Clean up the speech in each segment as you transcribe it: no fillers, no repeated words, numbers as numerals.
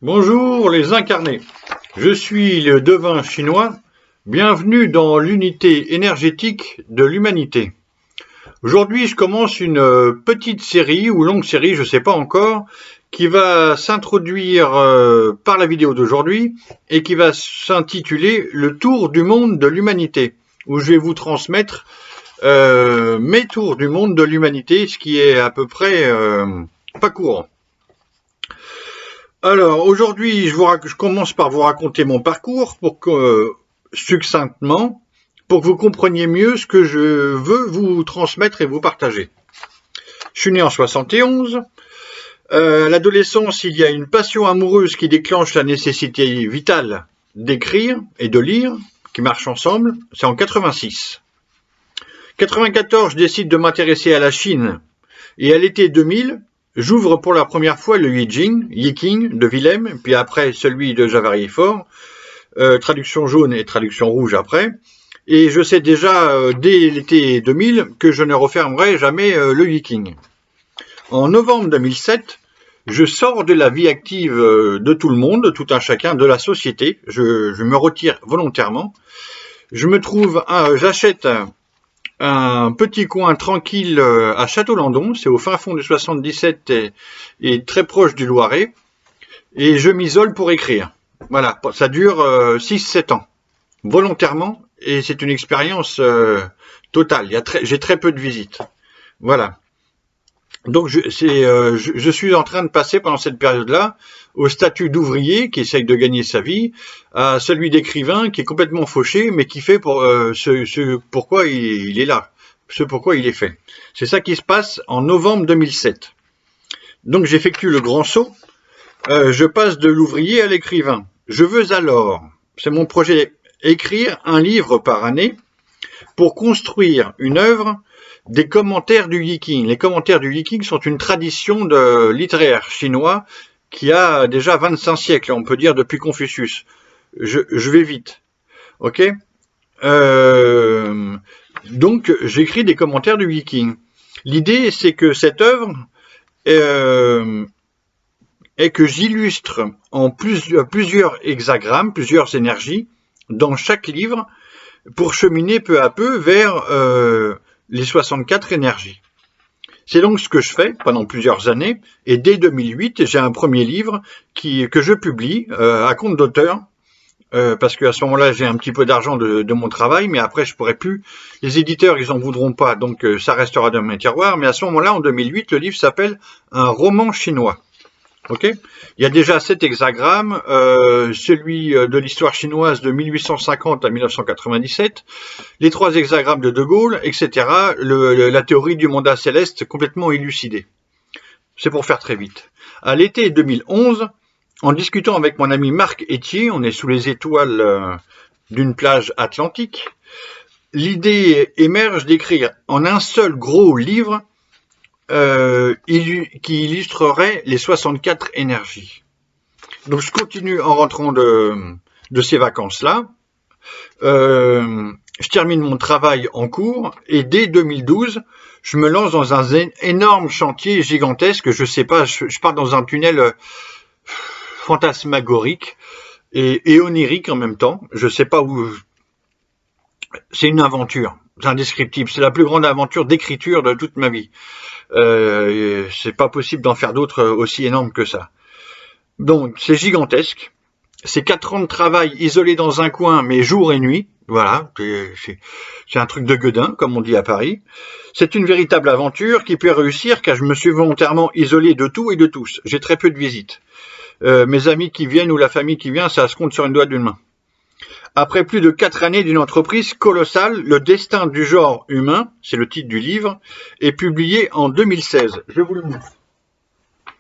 Bonjour les incarnés, je suis le devin chinois, bienvenue dans l'unité énergétique de l'humanité. Aujourd'hui je commence une petite série ou longue série, je ne sais pas encore, qui va s'introduire par la vidéo d'aujourd'hui et qui va s'intituler Le tour du monde de l'humanité, où je vais vous transmettre mes tours du monde de l'humanité, ce qui est à peu près pas courant. Alors aujourd'hui, je commence par vous raconter mon parcours succinctement, pour que vous compreniez mieux ce que je veux vous transmettre et vous partager. Je suis né en 71. À l'adolescence, il y a une passion amoureuse qui déclenche la nécessité vitale d'écrire et de lire, qui marchent ensemble. C'est en 86. 94, je décide de m'intéresser à la Chine. Et à l'été 2000, j'ouvre pour la première fois le Yiking de Willem, puis après celui de Javarier-Fort, traduction jaune et traduction rouge après. Et je sais déjà, dès l'été 2000, que je ne refermerai jamais le Yiking. En novembre 2007, je sors de la vie active de tout le monde, de tout un chacun, de la société. Je me retire volontairement. J'achète un petit coin tranquille à Château-Landon, c'est au fin fond du 77 et très proche du Loiret, et je m'isole pour écrire. Voilà, ça dure 6-7 ans, volontairement, et c'est une expérience totale. J'ai très peu de visites. Voilà. Donc je suis en train de passer pendant cette période-là au statut d'ouvrier qui essaye de gagner sa vie, à celui d'écrivain qui est complètement fauché, mais qui fait pour ce pourquoi il est là, ce pourquoi il est fait. C'est ça qui se passe en novembre 2007. Donc j'effectue le grand saut, je passe de l'ouvrier à l'écrivain. Je veux alors, c'est mon projet, écrire un livre par année pour construire une œuvre des commentaires du Yiking. Les commentaires du Yiking sont une tradition littéraire chinois qui a déjà 25 siècles, on peut dire depuis Confucius. Je vais vite. Ok. Donc, j'écris des commentaires du Yiking. L'idée, c'est que cette œuvre est que j'illustre en plusieurs hexagrammes, plusieurs énergies, dans chaque livre, pour cheminer peu à peu vers les 64 énergies. C'est donc ce que je fais pendant plusieurs années, et dès 2008, j'ai un premier livre que je publie à compte d'auteur, parce qu'à ce moment-là, j'ai un petit peu d'argent de mon travail, mais après, je pourrais plus. Les éditeurs, ils en voudront pas, donc ça restera dans mes tiroirs. Mais à ce moment-là, en 2008, le livre s'appelle Un roman chinois. Ok. Il y a déjà 7 hexagrammes, celui de l'histoire chinoise de 1850 à 1997, les 3 hexagrammes de De Gaulle, etc. La théorie du mandat céleste complètement élucidée. C'est pour faire très vite. À l'été 2011, en discutant avec mon ami Marc Etier, on est sous les étoiles d'une plage atlantique, l'idée émerge d'écrire en un seul gros livre qui illustrerait les 64 énergies. Donc je continue en rentrant de ces vacances-là. Je termine mon travail en cours et dès 2012, je me lance dans un énorme chantier gigantesque. Je sais pas, je pars dans un tunnel fantasmagorique et onirique en même temps. Je sais pas où. C'est une aventure, c'est indescriptible. C'est la plus grande aventure d'écriture de toute ma vie. C'est pas possible d'en faire d'autres aussi énormes que ça. Donc c'est gigantesque. C'est 4 ans de travail isolé dans un coin, mais jour et nuit. Voilà, c'est un truc de gueudin, comme on dit à Paris. C'est une véritable aventure qui peut réussir, car je me suis volontairement isolé de tout et de tous. J'ai très peu de visites. Mes amis qui viennent ou la famille qui vient, ça se compte sur une doigt d'une main. Après plus de 4 années d'une entreprise colossale, Le destin du genre humain, c'est le titre du livre, est publié en 2016. Je vous le montre.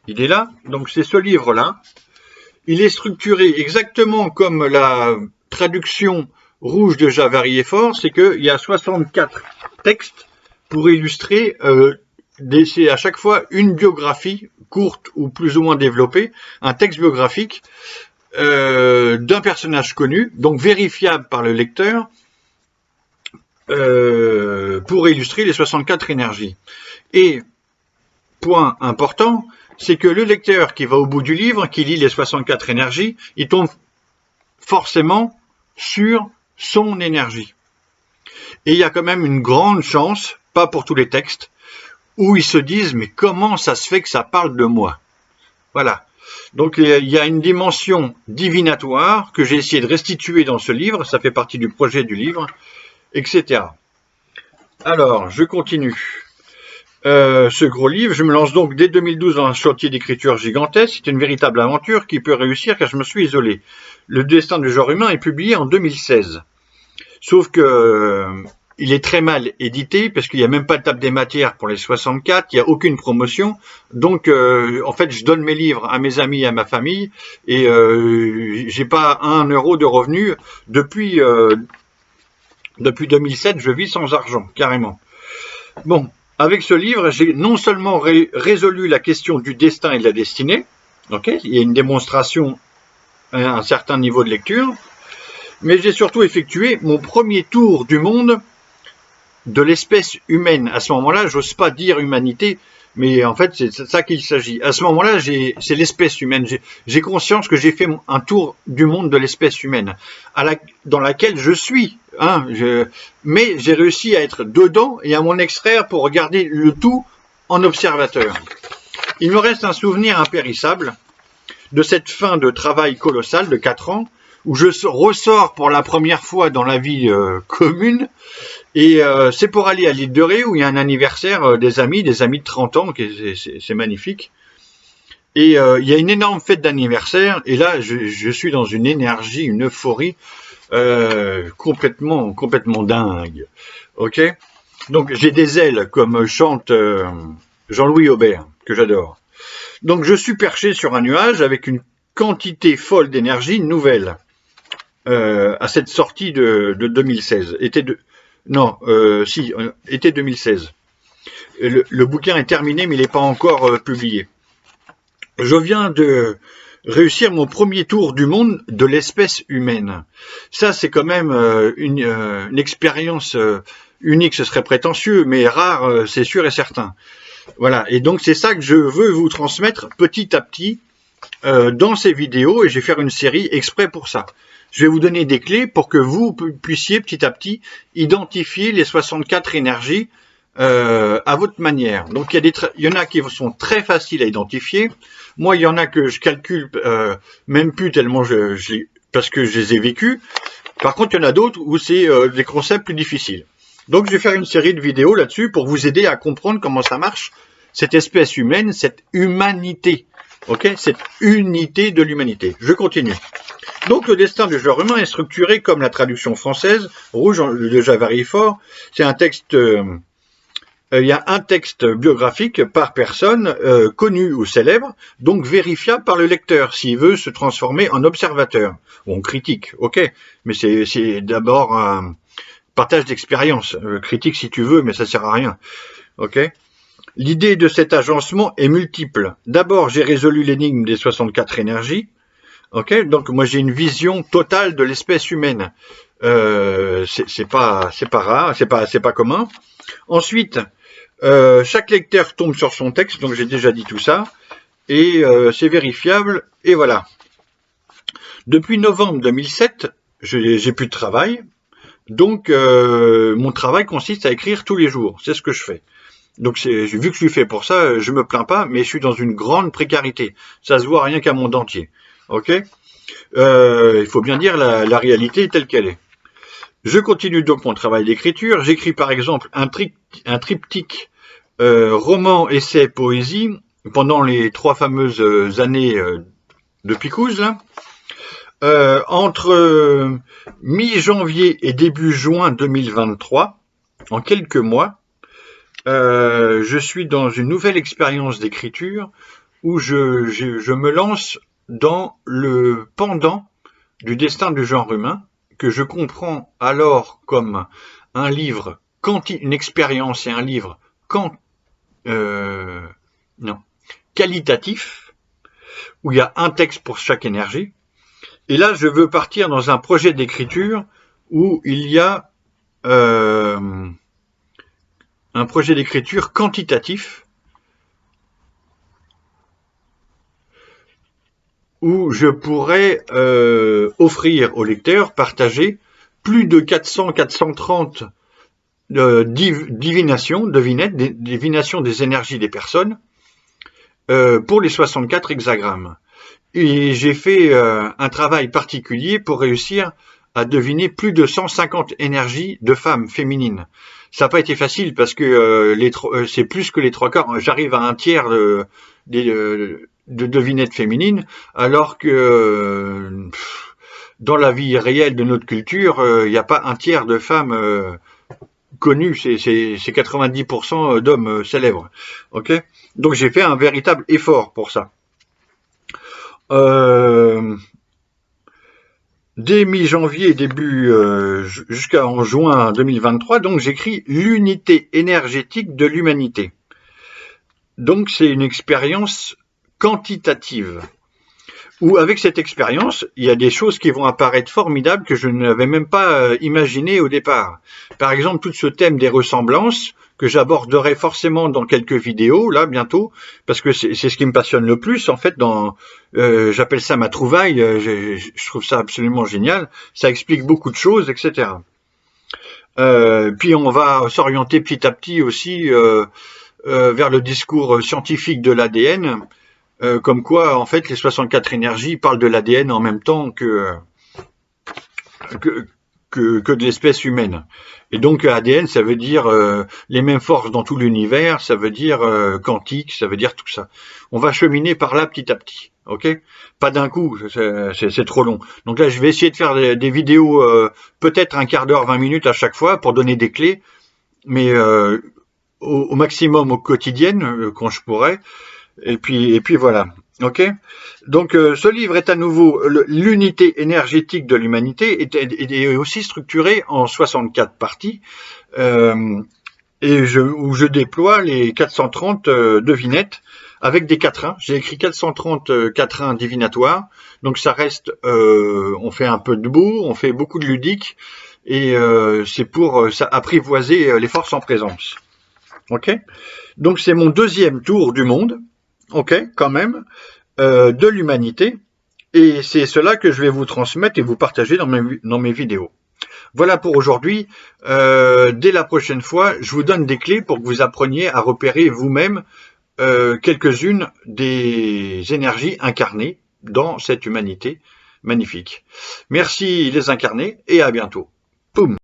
Il est là, donc c'est ce livre-là. Il est structuré exactement comme la traduction rouge de Javarier-Fort, c'est qu'il y a 64 textes pour illustrer, c'est à chaque fois une biographie courte ou plus ou moins développée, un texte biographique d'un personnage connu, donc vérifiable par le lecteur, pour illustrer les 64 énergies. Et, point important, c'est que le lecteur qui va au bout du livre, qui lit les 64 énergies, il tombe forcément sur son énergie. Et il y a quand même une grande chance, pas pour tous les textes, où ils se disent « mais comment ça se fait que ça parle de moi ?» Voilà. Donc il y a une dimension divinatoire que j'ai essayé de restituer dans ce livre, ça fait partie du projet du livre, etc. Alors, je continue. Ce gros livre, je me lance donc dès 2012 dans un chantier d'écriture gigantesque. C'est une véritable aventure qui peut réussir car je me suis isolé. Le destin du genre humain est publié en 2016. Sauf que il est très mal édité parce qu'il n'y a même pas de table des matières pour les 64, il n'y a aucune promotion. Donc, en fait, je donne mes livres à mes amis, à ma famille, et j'ai pas 1 euro de revenus depuis 2007. Je vis sans argent, carrément. Bon, avec ce livre, j'ai non seulement résolu la question du destin et de la destinée. Ok, il y a une démonstration à un certain niveau de lecture. Mais j'ai surtout effectué mon premier tour du monde de l'espèce humaine. À ce moment-là, j'ose pas dire humanité, mais en fait, c'est ça qu'il s'agit. À ce moment-là, c'est l'espèce humaine. J'ai conscience que j'ai fait un tour du monde de l'espèce humaine, dans laquelle je suis. Hein, mais j'ai réussi à être dedans et à m'en extraire pour regarder le tout en observateur. Il me reste un souvenir impérissable de cette fin de travail colossal de 4 ans, où je ressors pour la première fois dans la vie commune, et c'est pour aller à l'île de Ré, où il y a un anniversaire des amis de 30 ans, c'est magnifique, et il y a une énorme fête d'anniversaire, et là je suis dans une énergie, une euphorie complètement dingue, ok. Donc j'ai des ailes, comme chante Jean-Louis Aubert, que j'adore. Donc je suis perché sur un nuage avec une quantité folle d'énergie nouvelle. À cette sortie de 2016, été 2016. Le bouquin est terminé, mais il n'est pas encore publié. Je viens de réussir mon premier tour du monde de l'espèce humaine. Ça, c'est quand même une expérience unique, ce serait prétentieux, mais rare, c'est sûr et certain. Voilà, et donc c'est ça que je veux vous transmettre petit à petit dans ces vidéos, et je vais faire une série exprès pour ça. Je vais vous donner des clés pour que vous puissiez petit à petit identifier les 64 énergies à votre manière. Donc il y en a qui sont très faciles à identifier. Moi, il y en a que je calcule même plus tellement parce que je les ai vécus. Par contre, il y en a d'autres où c'est des concepts plus difficiles. Donc je vais faire une série de vidéos là-dessus pour vous aider à comprendre comment ça marche, cette espèce humaine, cette humanité. Ok, cette unité de l'humanité. Je continue. Donc le destin du genre humain est structuré comme la traduction française, Rouge de Javary Fort. C'est un texte, il y a un texte biographique par personne, connu ou célèbre, donc vérifiable par le lecteur s'il veut se transformer en observateur. Ou en critique, ok, mais c'est d'abord un partage d'expérience. Critique si tu veux, mais ça sert à rien. Ok. L'idée de cet agencement est multiple. D'abord, j'ai résolu l'énigme des 64 énergies. Ok, donc moi j'ai une vision totale de l'espèce humaine. C'est pas rare, c'est pas commun. Ensuite, chaque lecteur tombe sur son texte, donc j'ai déjà dit tout ça, et c'est vérifiable. Et voilà. Depuis novembre 2007, j'ai plus de travail, donc mon travail consiste à écrire tous les jours. C'est ce que je fais. Donc vu que je suis fait pour ça, je me plains pas, mais je suis dans une grande précarité. Ça se voit rien qu'à mon dentier. Ok, il faut bien dire la réalité telle qu'elle est. Je continue donc mon travail d'écriture. J'écris par exemple un triptyque roman, essai, poésie pendant les 3 fameuses années de Picouze. Entre mi-janvier et début juin 2023, en quelques mois, je suis dans une nouvelle expérience d'écriture où je me lance dans le pendant du destin du genre humain, que je comprends alors comme un livre, une expérience et un livre qualitatif, où il y a un texte pour chaque énergie. Et là, je veux partir dans un projet d'écriture où il y a un projet d'écriture quantitatif, où je pourrais offrir aux lecteurs, partager plus de 430 divinations des énergies des personnes pour les 64 hexagrammes. Et j'ai fait un travail particulier pour réussir à deviner plus de 150 énergies de femmes féminines. Ça n'a pas été facile parce que c'est plus que les 3/4. J'arrive à un tiers de devinettes féminines, alors que dans la vie réelle de notre culture, il n'y a pas un tiers de femmes connues. C'est 90% d'hommes célèbres. Ok. Donc j'ai fait un véritable effort pour ça. Dès mi-janvier, début jusqu'en juin 2023, donc j'écris l'unité énergétique de l'humanité. Donc c'est une expérience quantitative. Où avec cette expérience, il y a des choses qui vont apparaître formidables que je n'avais même pas imaginé au départ. Par exemple, tout ce thème des ressemblances que j'aborderai forcément dans quelques vidéos là bientôt, parce que c'est ce qui me passionne le plus en fait. J'appelle ça ma trouvaille. Je trouve ça absolument génial. Ça explique beaucoup de choses, etc. Puis on va s'orienter petit à petit aussi vers le discours scientifique de l'ADN. Comme quoi, en fait, les 64 énergies parlent de l'ADN en même temps que de l'espèce humaine. Et donc, ADN, ça veut dire les mêmes forces dans tout l'univers, ça veut dire quantique, ça veut dire tout ça. On va cheminer par là petit à petit, ok? Pas d'un coup, c'est trop long. Donc là, je vais essayer de faire des vidéos, peut-être un quart d'heure, 20 minutes à chaque fois, pour donner des clés, mais au maximum au quotidien, quand je pourrai. Et puis voilà, ok. Donc ce livre est à nouveau l'unité énergétique de l'humanité est aussi structuré en 64 parties où je déploie les 430 devinettes avec des quatrains. J'ai écrit 430 quatrains divinatoires, donc ça reste, on fait un peu de beau, on fait beaucoup de ludique et c'est pour apprivoiser les forces en présence, ok. Donc c'est mon deuxième tour du monde. Ok, quand même, de l'humanité, et c'est cela que je vais vous transmettre et vous partager dans mes vidéos. Voilà pour aujourd'hui. Dès la prochaine fois, je vous donne des clés pour que vous appreniez à repérer vous-même quelques-unes des énergies incarnées dans cette humanité magnifique. Merci les incarnés et à bientôt. Poum.